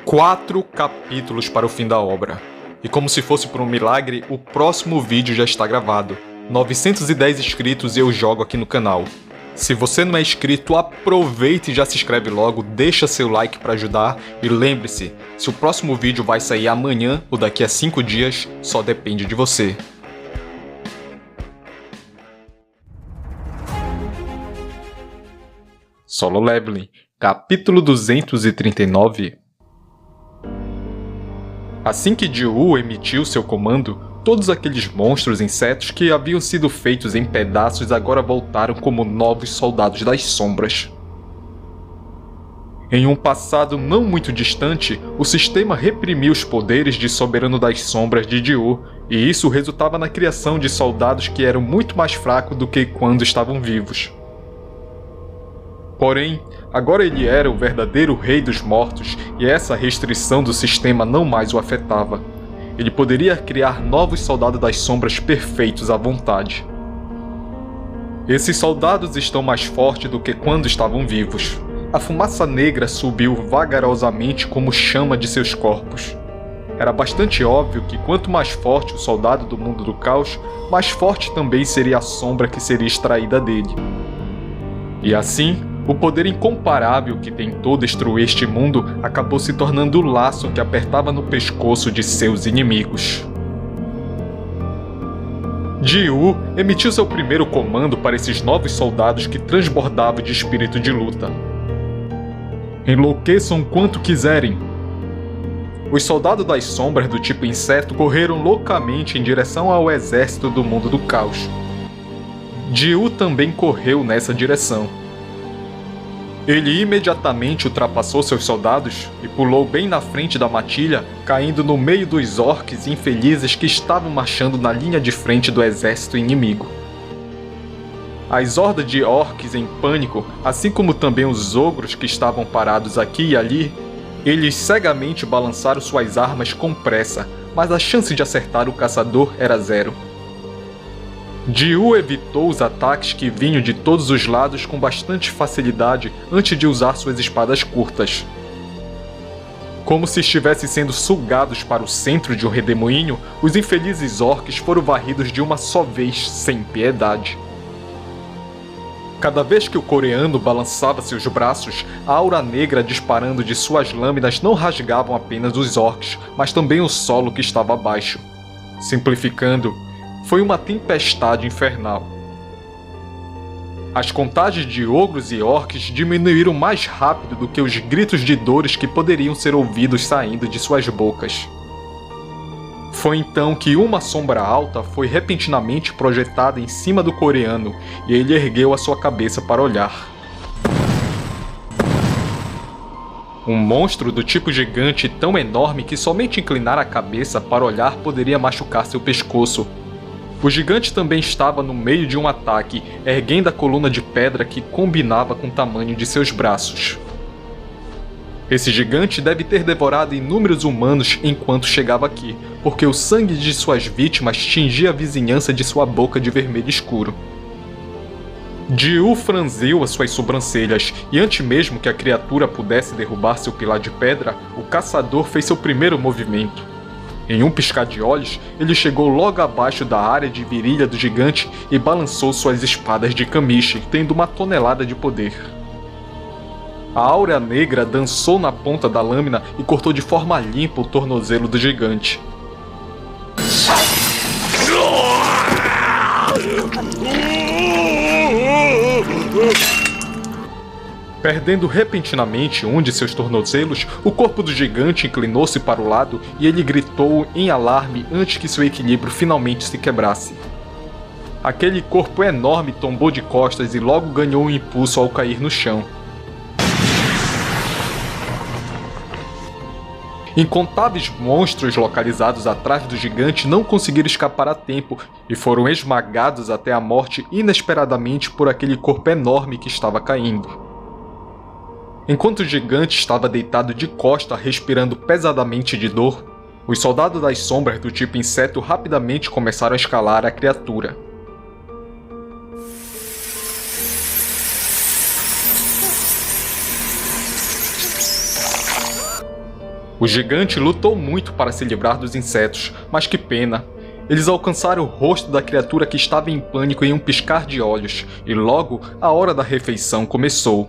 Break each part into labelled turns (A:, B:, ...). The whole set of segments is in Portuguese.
A: 4 capítulos para o fim da obra. E como se fosse por um milagre, o próximo vídeo já está gravado. 910 inscritos e eu jogo aqui no canal. Se você não é inscrito, aproveite e já se inscreve logo, deixa seu like para ajudar. E lembre-se, se o próximo vídeo vai sair amanhã ou daqui a 5 dias, só depende de você. Solo Leveling, capítulo 239. Assim que Ji-Woo emitiu seu comando, todos aqueles monstros insetos que haviam sido feitos em pedaços agora voltaram como novos soldados das sombras. Em um passado não muito distante, o sistema reprimiu os poderes de soberano das sombras de Ji-Woo, e isso resultava na criação de soldados que eram muito mais fracos do que quando estavam vivos. Porém, agora ele era o verdadeiro rei dos mortos e essa restrição do sistema não mais o afetava. Ele poderia criar novos soldados das sombras perfeitos à vontade. Esses soldados estão mais fortes do que quando estavam vivos. A fumaça negra subiu vagarosamente como chama de seus corpos. Era bastante óbvio que quanto mais forte o soldado do mundo do caos, mais forte também seria a sombra que seria extraída dele. E assim, o poder incomparável que tentou destruir este mundo acabou se tornando o laço que apertava no pescoço de seus inimigos. Ji-Woo emitiu seu primeiro comando para esses novos soldados que transbordavam de espírito de luta. Enlouqueçam quanto quiserem. Os soldados das sombras do tipo inseto correram loucamente em direção ao exército do mundo do caos. Ji-Woo também correu nessa direção. Ele imediatamente ultrapassou seus soldados e pulou bem na frente da matilha, caindo no meio dos orcs infelizes que estavam marchando na linha de frente do exército inimigo. As hordas de orcs em pânico, assim como também os ogros que estavam parados aqui e ali, eles cegamente balançaram suas armas com pressa, mas a chance de acertar o caçador era zero. Ji-Woo evitou os ataques que vinham de todos os lados com bastante facilidade antes de usar suas espadas curtas. Como se estivessem sendo sugados para o centro de um redemoinho, os infelizes orcs foram varridos de uma só vez, sem piedade. Cada vez que o coreano balançava seus braços, a aura negra disparando de suas lâminas não rasgavam apenas os orcs, mas também o solo que estava abaixo. Simplificando, foi uma tempestade infernal. As contagens de ogros e orcs diminuíram mais rápido do que os gritos de dores que poderiam ser ouvidos saindo de suas bocas. Foi então que uma sombra alta foi repentinamente projetada em cima do coreano e ele ergueu a sua cabeça para olhar. Um monstro do tipo gigante tão enorme que somente inclinar a cabeça para olhar poderia machucar seu pescoço. O gigante também estava no meio de um ataque, erguendo a coluna de pedra que combinava com o tamanho de seus braços. Esse gigante deve ter devorado inúmeros humanos enquanto chegava aqui, porque o sangue de suas vítimas tingia a vizinhança de sua boca de vermelho escuro. Ji-Woo franziu as suas sobrancelhas, e antes mesmo que a criatura pudesse derrubar seu pilar de pedra, o caçador fez seu primeiro movimento. Em um piscar de olhos, ele chegou logo abaixo da área de virilha do gigante e balançou suas espadas de Kamishi, tendo 1 tonelada de poder. A áurea negra dançou na ponta da lâmina e cortou de forma limpa o tornozelo do gigante. Perdendo repentinamente um de seus tornozelos, o corpo do gigante inclinou-se para o lado e ele gritou em alarme antes que seu equilíbrio finalmente se quebrasse. Aquele corpo enorme tombou de costas e logo ganhou um impulso ao cair no chão. Incontáveis monstros localizados atrás do gigante não conseguiram escapar a tempo e foram esmagados até a morte inesperadamente por aquele corpo enorme que estava caindo. Enquanto o gigante estava deitado de costa respirando pesadamente de dor, os soldados das sombras do tipo inseto rapidamente começaram a escalar a criatura. O gigante lutou muito para se livrar dos insetos, mas que pena. Eles alcançaram o rosto da criatura que estava em pânico em um piscar de olhos, e logo a hora da refeição começou.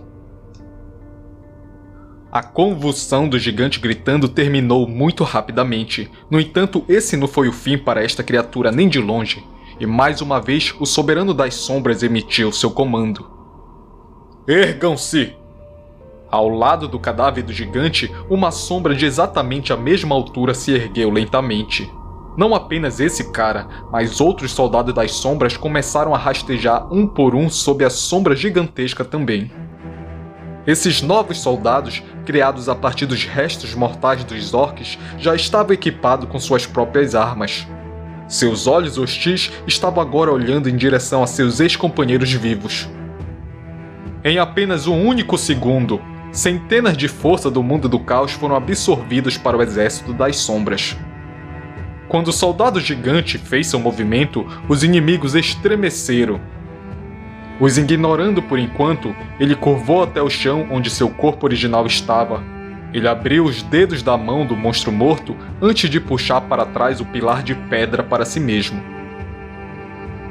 A: A convulsão do gigante gritando terminou muito rapidamente. No entanto, esse não foi o fim para esta criatura nem de longe, e mais uma vez o soberano das sombras emitiu seu comando. Ergam-se! Ao lado do cadáver do gigante, uma sombra de exatamente a mesma altura se ergueu lentamente. Não apenas esse cara, mas outros soldados das sombras começaram a rastejar um por um sob a sombra gigantesca também. Esses novos soldados, criados a partir dos restos mortais dos orcs, já estavam equipados com suas próprias armas. Seus olhos hostis estavam agora olhando em direção a seus ex-companheiros vivos. Em apenas um único segundo, centenas de forças do mundo do caos foram absorvidas para o exército das sombras. Quando o soldado gigante fez seu movimento, os inimigos estremeceram. Os ignorando por enquanto, ele curvou até o chão onde seu corpo original estava. Ele abriu os dedos da mão do monstro morto antes de puxar para trás o pilar de pedra para si mesmo.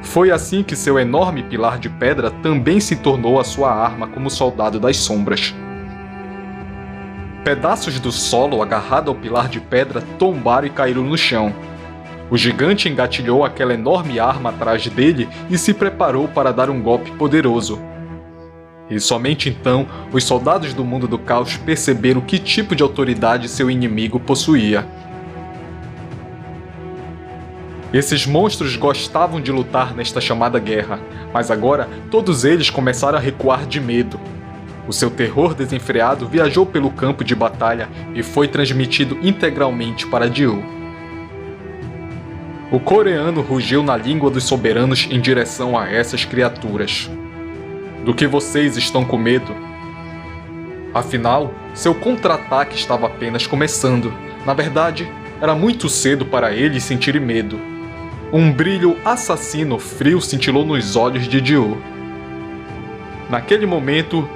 A: Foi assim que seu enorme pilar de pedra também se tornou a sua arma como soldado das sombras. Pedaços do solo agarrado ao pilar de pedra tombaram e caíram no chão. O gigante engatilhou aquela enorme arma atrás dele e se preparou para dar um golpe poderoso. E somente então, os soldados do mundo do caos perceberam que tipo de autoridade seu inimigo possuía. Esses monstros gostavam de lutar nesta chamada guerra, mas agora todos eles começaram a recuar de medo. O seu terror desenfreado viajou pelo campo de batalha e foi transmitido integralmente para Diu. O coreano rugiu na língua dos soberanos em direção a essas criaturas. Do que vocês estão com medo? Afinal, seu contra-ataque estava apenas começando. Na verdade, era muito cedo para eles sentirem medo. Um brilho assassino frio cintilou nos olhos de Diu. Naquele momento,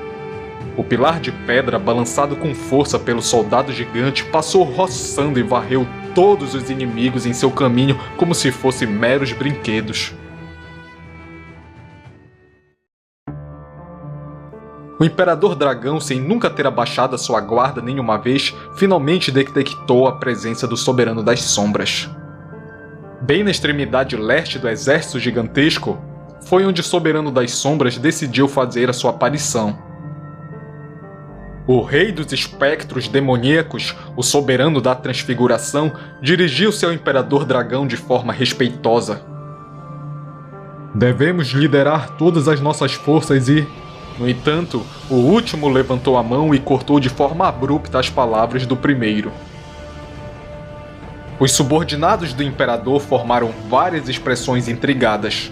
A: o pilar de pedra balançado com força pelo soldado gigante passou roçando e varreu todos os inimigos em seu caminho como se fossem meros brinquedos. O Imperador Dragão, sem nunca ter abaixado a sua guarda nenhuma vez, finalmente detectou a presença do Soberano das Sombras. Bem na extremidade leste do exército gigantesco, foi onde o Soberano das Sombras decidiu fazer a sua aparição. O rei dos espectros demoníacos, o soberano da transfiguração, dirigiu-se ao Imperador Dragão de forma respeitosa. Devemos liderar todas as nossas forças e... No entanto, o último levantou a mão e cortou de forma abrupta as palavras do primeiro. Os subordinados do Imperador formaram várias expressões intrigadas.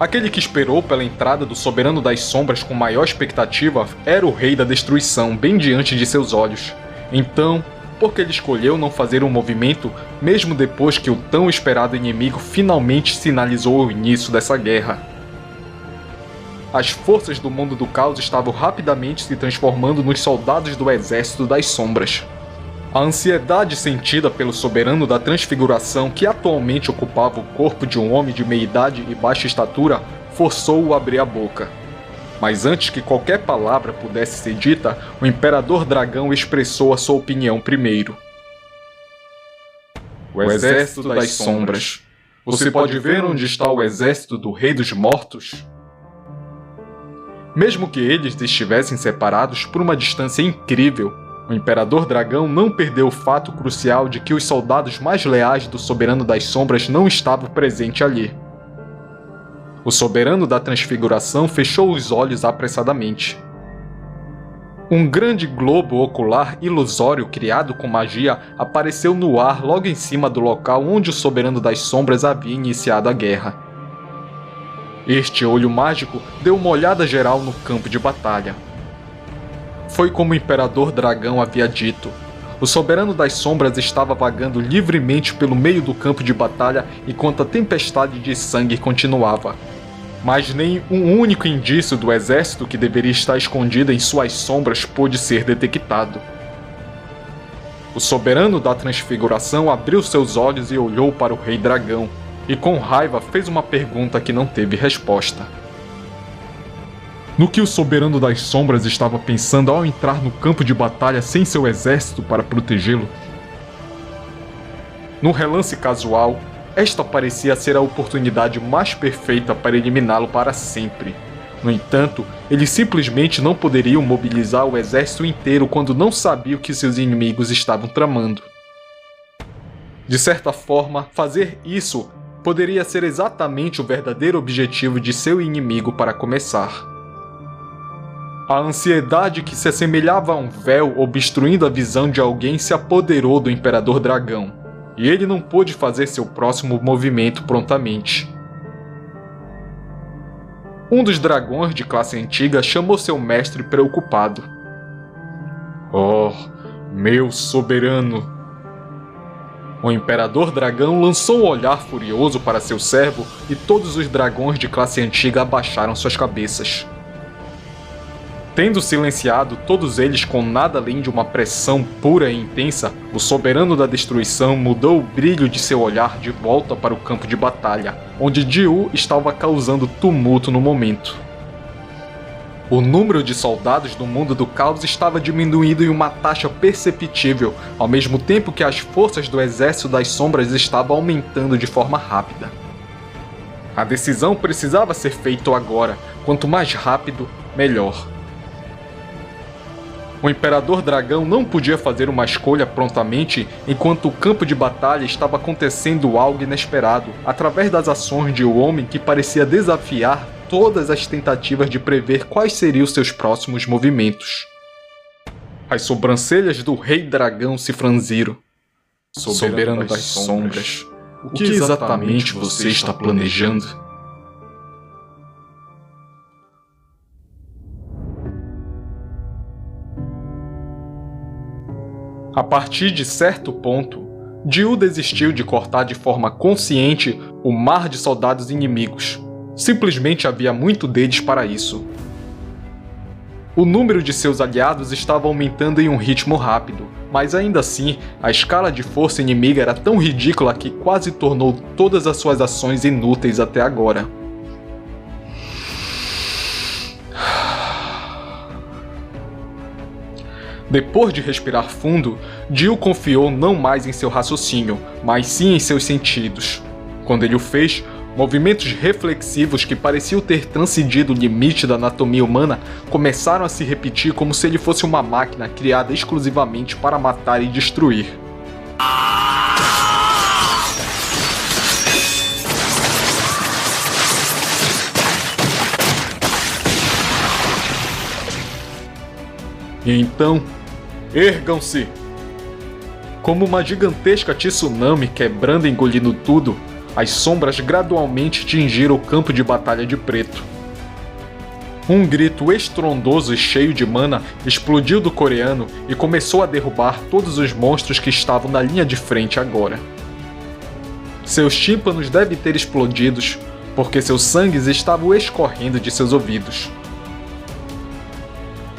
A: Aquele que esperou pela entrada do Soberano das Sombras com maior expectativa era o Rei da Destruição, bem diante de seus olhos. Então, por que ele escolheu não fazer um movimento, mesmo depois que o tão esperado inimigo finalmente sinalizou o início dessa guerra? As forças do mundo do caos estavam rapidamente se transformando nos soldados do Exército das Sombras. A ansiedade sentida pelo Soberano da Transfiguração, que atualmente ocupava o corpo de um homem de meia-idade e baixa estatura, forçou-o a abrir a boca. Mas antes que qualquer palavra pudesse ser dita, o Imperador Dragão expressou a sua opinião primeiro. O Exército das Sombras. Você pode ver onde está o exército do Rei dos Mortos? Mesmo que eles estivessem separados por uma distância incrível, o Imperador Dragão não perdeu o fato crucial de que os soldados mais leais do Soberano das Sombras não estavam presentes ali. O Soberano da Transfiguração fechou os olhos apressadamente. Um grande globo ocular ilusório criado com magia apareceu no ar logo em cima do local onde o Soberano das Sombras havia iniciado a guerra. Este olho mágico deu uma olhada geral no campo de batalha. Foi como o Imperador Dragão havia dito. O Soberano das Sombras estava vagando livremente pelo meio do campo de batalha enquanto a tempestade de sangue continuava. Mas nem um único indício do exército que deveria estar escondido em suas sombras pôde ser detectado. O soberano da transfiguração abriu seus olhos e olhou para o Rei Dragão, e com raiva fez uma pergunta que não teve resposta. No que o soberano das sombras estava pensando ao entrar no campo de batalha sem seu exército para protegê-lo? No relance casual, esta parecia ser a oportunidade mais perfeita para eliminá-lo para sempre. No entanto, eles simplesmente não poderiam mobilizar o exército inteiro quando não sabiam o que seus inimigos estavam tramando. De certa forma, fazer isso poderia ser exatamente o verdadeiro objetivo de seu inimigo para começar. A ansiedade que se assemelhava a um véu obstruindo a visão de alguém se apoderou do Imperador Dragão, e ele não pôde fazer seu próximo movimento prontamente. Um dos dragões de classe antiga chamou seu mestre preocupado. Oh, meu soberano! O Imperador Dragão lançou um olhar furioso para seu servo e todos os dragões de classe antiga abaixaram suas cabeças. Tendo silenciado todos eles com nada além de uma pressão pura e intensa, o soberano da destruição mudou o brilho de seu olhar de volta para o campo de batalha, onde Jiu estava causando tumulto no momento. O número de soldados do mundo do caos estava diminuindo em uma taxa perceptível, ao mesmo tempo que as forças do exército das sombras estavam aumentando de forma rápida. A decisão precisava ser feita agora, quanto mais rápido, melhor. O Imperador Dragão não podia fazer uma escolha prontamente enquanto o campo de batalha estava acontecendo algo inesperado, através das ações de um homem que parecia desafiar todas as tentativas de prever quais seriam seus próximos movimentos. As sobrancelhas do Rei Dragão se franziram. Soberano das sombras, o que exatamente você está planejando? A partir de certo ponto, Jiu desistiu de cortar de forma consciente o mar de soldados inimigos. Simplesmente havia muito deles para isso. O número de seus aliados estava aumentando em um ritmo rápido, mas ainda assim, a escala de força inimiga era tão ridícula que quase tornou todas as suas ações inúteis até agora. Depois de respirar fundo, Jiu confiou não mais em seu raciocínio, mas sim em seus sentidos. Quando ele o fez, movimentos reflexivos que pareciam ter transcendido o limite da anatomia humana começaram a se repetir como se ele fosse uma máquina criada exclusivamente para matar e destruir. E então, ergam-se! Como uma gigantesca tsunami quebrando e engolindo tudo, as sombras gradualmente tingiram o campo de batalha de preto. Um grito estrondoso e cheio de mana explodiu do coreano e começou a derrubar todos os monstros que estavam na linha de frente agora. Seus tímpanos devem ter explodido, porque seus sangues estavam escorrendo de seus ouvidos.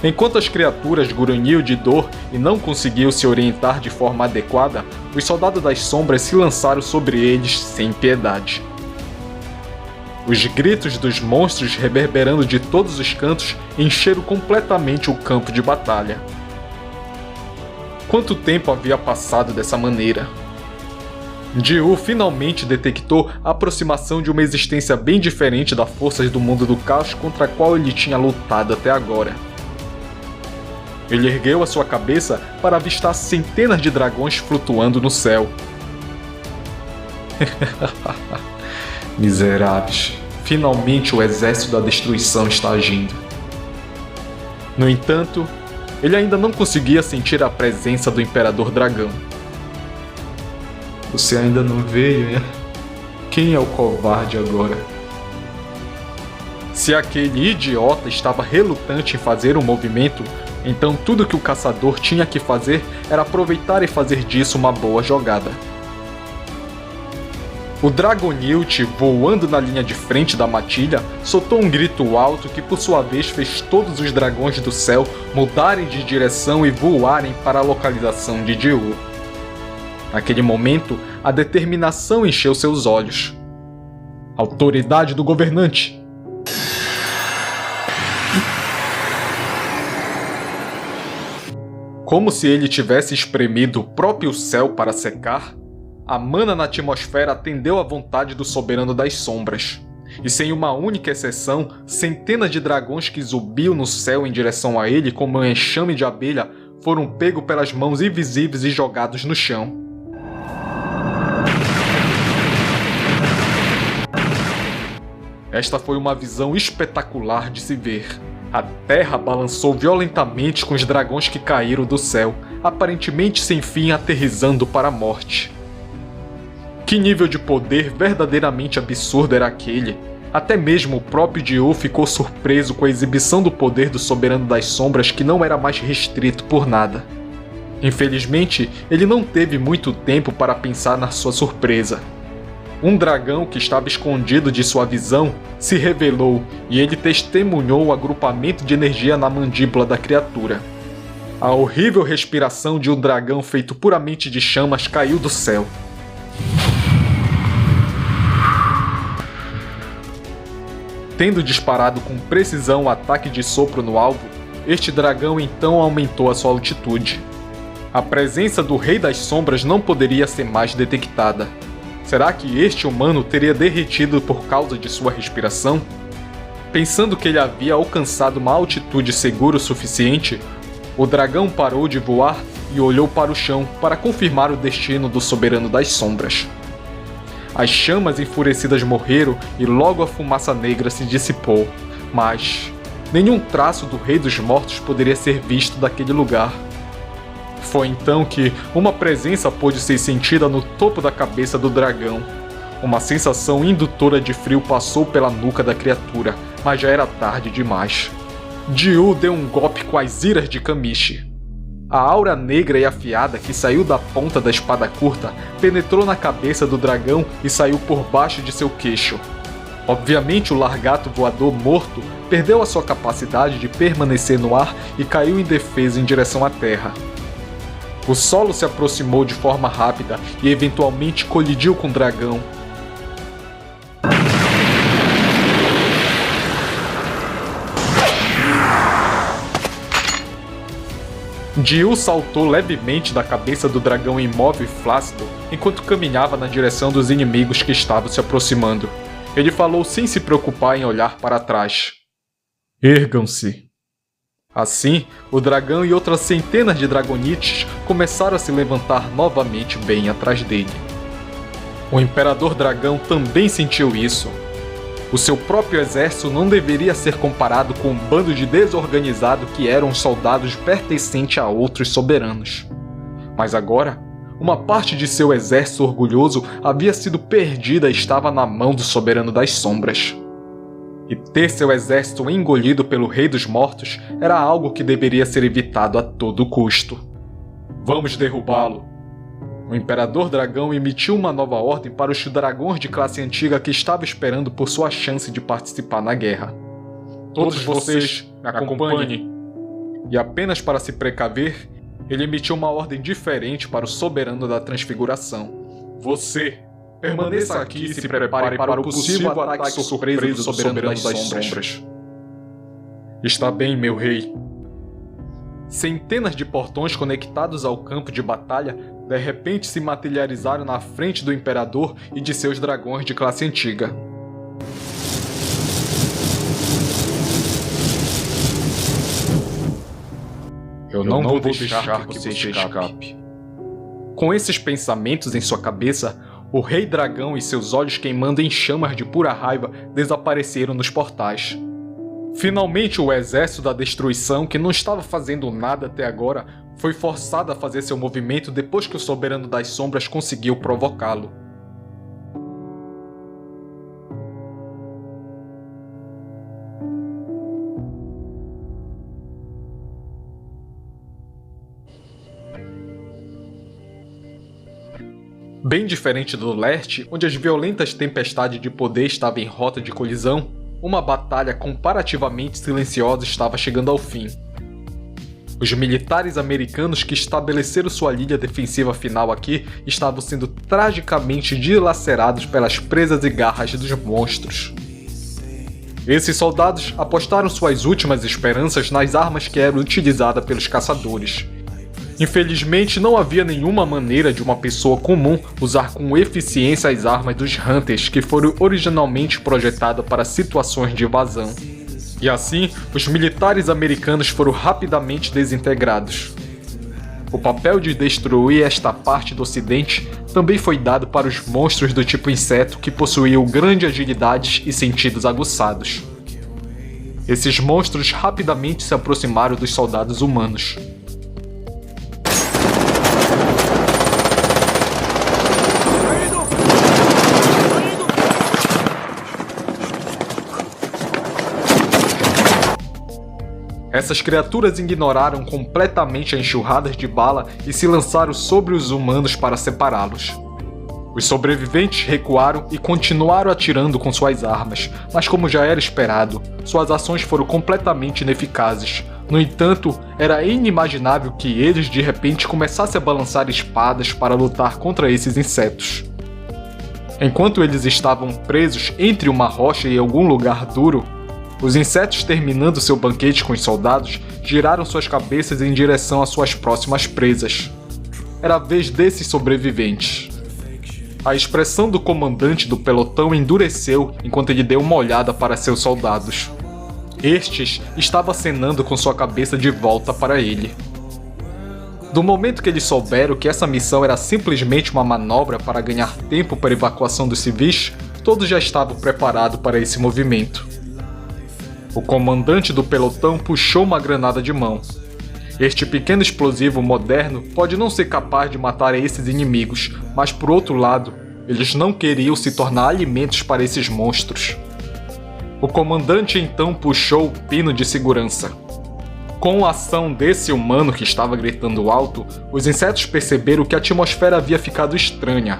A: Enquanto as criaturas grunhiam de dor e não conseguiam se orientar de forma adequada, os soldados das sombras se lançaram sobre eles sem piedade. Os gritos dos monstros reverberando de todos os cantos encheram completamente o campo de batalha. Quanto tempo havia passado dessa maneira? Jiu finalmente detectou a aproximação de uma existência bem diferente das forças do mundo do caos contra a qual ele tinha lutado até agora. Ele ergueu a sua cabeça para avistar centenas de dragões flutuando no céu. Miseráveis, finalmente o exército da destruição está agindo. No entanto, ele ainda não conseguia sentir a presença do Imperador Dragão. Você ainda não veio, né? Quem é o covarde agora? Se aquele idiota estava relutante em fazer um movimento, então tudo que o caçador tinha que fazer era aproveitar e fazer disso uma boa jogada. O Dragonilt, voando na linha de frente da matilha, soltou um grito alto que por sua vez fez todos os dragões do céu mudarem de direção e voarem para a localização de Jiu. Naquele momento, a determinação encheu seus olhos. Autoridade do governante! Como se ele tivesse espremido o próprio céu para secar, a mana na atmosfera atendeu à vontade do Soberano das Sombras. E sem uma única exceção, centenas de dragões que zumbiam no céu em direção a ele como um enxame de abelha foram pegos pelas mãos invisíveis e jogados no chão. Esta foi uma visão espetacular de se ver. A terra balançou violentamente com os dragões que caíram do céu, aparentemente sem fim aterrissando para a morte. Que nível de poder verdadeiramente absurdo era aquele? Até mesmo o próprio Jiu ficou surpreso com a exibição do poder do Soberano das Sombras que não era mais restrito por nada. Infelizmente, ele não teve muito tempo para pensar na sua surpresa. Um dragão que estava escondido de sua visão se revelou e ele testemunhou o agrupamento de energia na mandíbula da criatura. A horrível respiração de um dragão feito puramente de chamas caiu do céu. Tendo disparado com precisão o ataque de sopro no alvo, este dragão então aumentou a sua altitude. A presença do Rei das Sombras não poderia ser mais detectada. Será que este humano teria derretido por causa de sua respiração? Pensando que ele havia alcançado uma altitude segura o suficiente, o dragão parou de voar e olhou para o chão para confirmar o destino do Soberano das Sombras. As chamas enfurecidas morreram e logo a fumaça negra se dissipou, mas nenhum traço do Rei dos Mortos poderia ser visto daquele lugar. Foi então que uma presença pôde ser sentida no topo da cabeça do dragão. Uma sensação indutora de frio passou pela nuca da criatura, mas já era tarde demais. Jiu deu um golpe com as iras de Kamishi. A aura negra e afiada que saiu da ponta da espada curta penetrou na cabeça do dragão e saiu por baixo de seu queixo. Obviamente, o largato voador morto perdeu a sua capacidade de permanecer no ar e caiu indefeso em direção à terra. O solo se aproximou de forma rápida e eventualmente colidiu com o dragão. Jiu saltou levemente da cabeça do dragão imóvel e flácido enquanto caminhava na direção dos inimigos que estavam se aproximando. Ele falou sem se preocupar em olhar para trás. Ergam-se. Assim, o dragão e outras centenas de dragonites começaram a se levantar novamente bem atrás dele. O Imperador Dragão também sentiu isso. O seu próprio exército não deveria ser comparado com um bando de desorganizado que eram os soldados pertencentes a outros soberanos. Mas agora, uma parte de seu exército orgulhoso havia sido perdida e estava na mão do Soberano das Sombras. E ter seu exército engolido pelo Rei dos Mortos era algo que deveria ser evitado a todo custo. Vamos derrubá-lo. O Imperador Dragão emitiu uma nova ordem para os dragões de classe antiga que estavam esperando por sua chance de participar na guerra. Todos vocês, me acompanhem. E apenas para se precaver, ele emitiu uma ordem diferente para o Soberano da Transfiguração. Você, permaneça aqui e se prepare para o possível ataque surpresa do Soberano das Sombras. Está bem, meu rei. Centenas de portões conectados ao campo de batalha de repente se materializaram na frente do Imperador e de seus dragões de classe antiga. Eu não vou deixar que você escape. Com esses pensamentos em sua cabeça, o Rei Dragão e seus olhos queimando em chamas de pura raiva desapareceram nos portais. Finalmente, o exército da destruição, que não estava fazendo nada até agora, foi forçado a fazer seu movimento depois que o Soberano das Sombras conseguiu provocá-lo. Bem diferente do leste, onde as violentas tempestades de poder estavam em rota de colisão, uma batalha comparativamente silenciosa estava chegando ao fim. Os militares americanos que estabeleceram sua linha defensiva final aqui estavam sendo tragicamente dilacerados pelas presas e garras dos monstros. Esses soldados apostaram suas últimas esperanças nas armas que eram utilizadas pelos caçadores. Infelizmente, não havia nenhuma maneira de uma pessoa comum usar com eficiência as armas dos Hunters que foram originalmente projetadas para situações de invasão. E assim, os militares americanos foram rapidamente desintegrados. O papel de destruir esta parte do ocidente também foi dado para os monstros do tipo inseto que possuíam grande agilidade e sentidos aguçados. Esses monstros rapidamente se aproximaram dos soldados humanos. Essas criaturas ignoraram completamente a enxurrada de bala e se lançaram sobre os humanos para separá-los. Os sobreviventes recuaram e continuaram atirando com suas armas, mas como já era esperado, suas ações foram completamente ineficazes. No entanto, era inimaginável que eles de repente começassem a balançar espadas para lutar contra esses insetos. Enquanto eles estavam presos entre uma rocha e algum lugar duro, os insetos, terminando seu banquete com os soldados, giraram suas cabeças em direção às suas próximas presas. Era a vez desses sobreviventes. A expressão do comandante do pelotão endureceu enquanto ele deu uma olhada para seus soldados. Estes estavam acenando com sua cabeça de volta para ele. Do momento que eles souberam que essa missão era simplesmente uma manobra para ganhar tempo para a evacuação dos civis, todos já estavam preparados para esse movimento. O comandante do pelotão puxou uma granada de mão. Este pequeno explosivo moderno pode não ser capaz de matar esses inimigos, mas por outro lado, eles não queriam se tornar alimentos para esses monstros. O comandante então puxou o pino de segurança. Com a ação desse humano que estava gritando alto, os insetos perceberam que a atmosfera havia ficado estranha.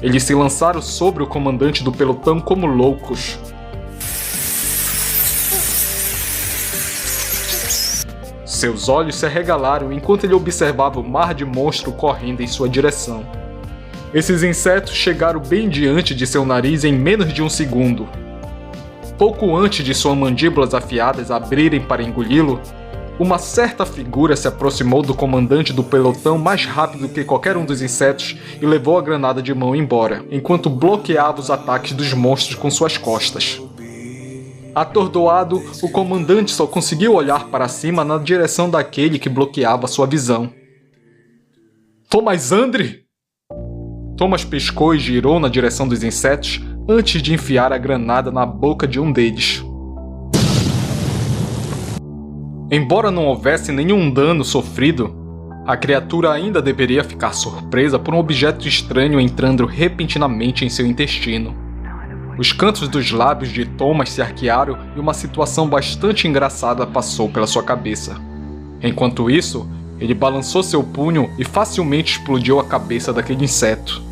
A: Eles se lançaram sobre o comandante do pelotão como loucos. Seus olhos se arregalaram enquanto ele observava o mar de monstro correndo em sua direção. Esses insetos chegaram bem diante de seu nariz em menos de um segundo. Pouco antes de suas mandíbulas afiadas abrirem para engoli-lo, uma certa figura se aproximou do comandante do pelotão mais rápido que qualquer um dos insetos e levou a granada de mão embora, enquanto bloqueava os ataques dos monstros com suas costas. Atordoado, o comandante só conseguiu olhar para cima na direção daquele que bloqueava sua visão. Thomas Andre! Thomas piscou e girou na direção dos insetos antes de enfiar a granada na boca de um deles. Embora não houvesse nenhum dano sofrido, a criatura ainda deveria ficar surpresa por um objeto estranho entrando repentinamente em seu intestino. Os cantos dos lábios de Thomas se arquearam e uma situação bastante engraçada passou pela sua cabeça. Enquanto isso, ele balançou seu punho e facilmente explodiu a cabeça daquele inseto.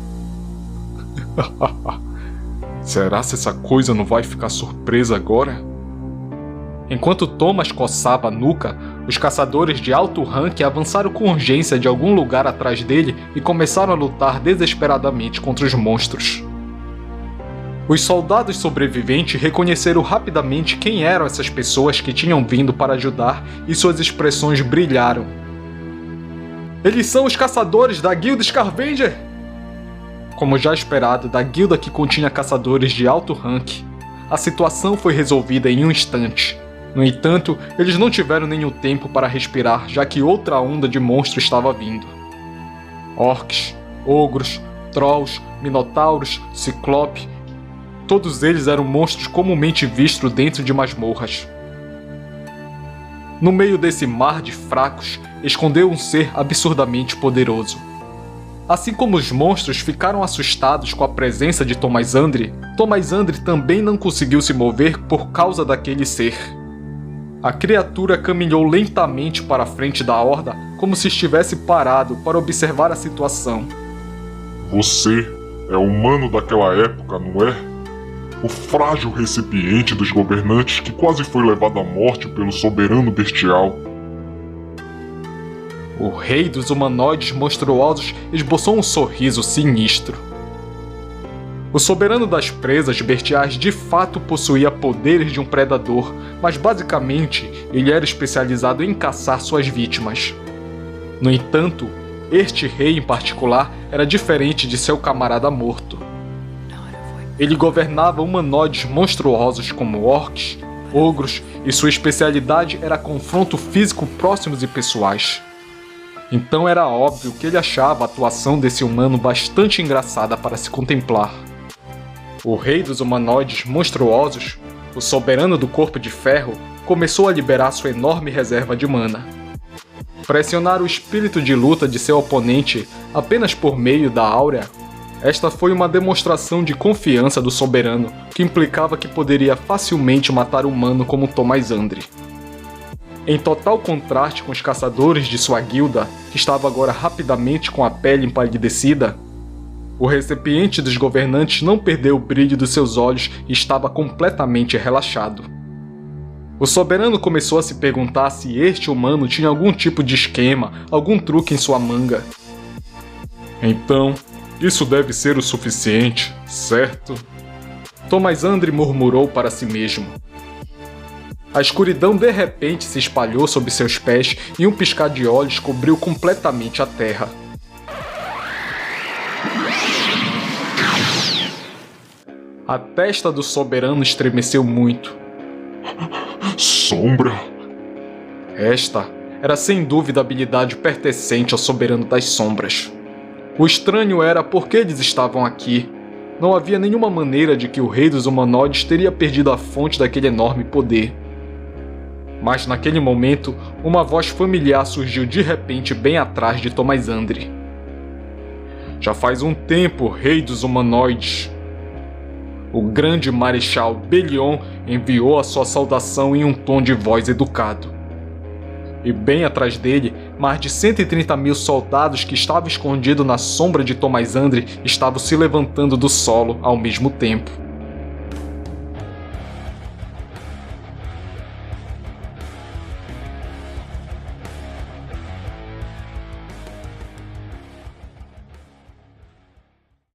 A: Será que essa coisa não vai ficar surpresa agora? Enquanto Thomas coçava a nuca, os caçadores de alto rank avançaram com urgência de algum lugar atrás dele e começaram a lutar desesperadamente contra os monstros. Os soldados sobreviventes reconheceram rapidamente quem eram essas pessoas que tinham vindo para ajudar e suas expressões brilharam. Eles são os caçadores da Guilda Scavenger! Como já esperado da guilda que continha caçadores de alto rank, a situação foi resolvida em um instante. No entanto, eles não tiveram nenhum tempo para respirar, já que outra onda de monstros estava vindo. Orcs, ogros, trolls, minotauros, ciclope, todos eles eram monstros comumente vistos dentro de masmorras. No meio desse mar de fracos, escondeu um ser absurdamente poderoso. Assim como os monstros ficaram assustados com a presença de Thomas Andre também não conseguiu se mover por causa daquele ser. A criatura caminhou lentamente para a frente da horda como se estivesse parado para observar a situação.
B: Você é humano daquela época, não é? O frágil recipiente dos governantes que quase foi levado à morte pelo soberano bestial.
A: O rei dos humanoides monstruosos esboçou um sorriso sinistro. O soberano das presas bestiais de fato possuía poderes de um predador, mas basicamente ele era especializado em caçar suas vítimas. No entanto, este rei em particular era diferente de seu camarada morto. Ele governava humanoides monstruosos como orcs, ogros, e sua especialidade era confronto físico próximos e pessoais. Então era óbvio que ele achava a atuação desse humano bastante engraçada para se contemplar. O rei dos humanoides monstruosos, o soberano do corpo de ferro, começou a liberar sua enorme reserva de mana. Pressionar o espírito de luta de seu oponente apenas por meio da áurea, esta foi uma demonstração de confiança do soberano que implicava que poderia facilmente matar um humano como Thomas Andre. Em total contraste com os caçadores de sua guilda, que estava agora rapidamente com a pele empalidecida, o recipiente dos governantes não perdeu o brilho dos seus olhos e estava completamente relaxado. O soberano começou a se perguntar se este humano tinha algum tipo de esquema, algum truque em sua manga.
B: Então, isso deve ser o suficiente, certo?
A: Thomas Andre murmurou para si mesmo. A escuridão de repente se espalhou sob seus pés e um piscar de olhos cobriu completamente a terra. A testa do soberano estremeceu muito.
B: Sombra?
A: Esta era sem dúvida a habilidade pertencente ao soberano das sombras. O estranho era por que eles estavam aqui. Não havia nenhuma maneira de que o rei dos humanoides teria perdido a fonte daquele enorme poder. Mas naquele momento, uma voz familiar surgiu de repente bem atrás de Thomas Andre. Já faz um tempo, rei dos humanoides. O grande marechal Belion enviou a sua saudação em um tom de voz educado. E bem atrás dele, mais de 130 mil soldados que estavam escondidos na sombra de Thomas Andre estavam se levantando do solo ao mesmo tempo.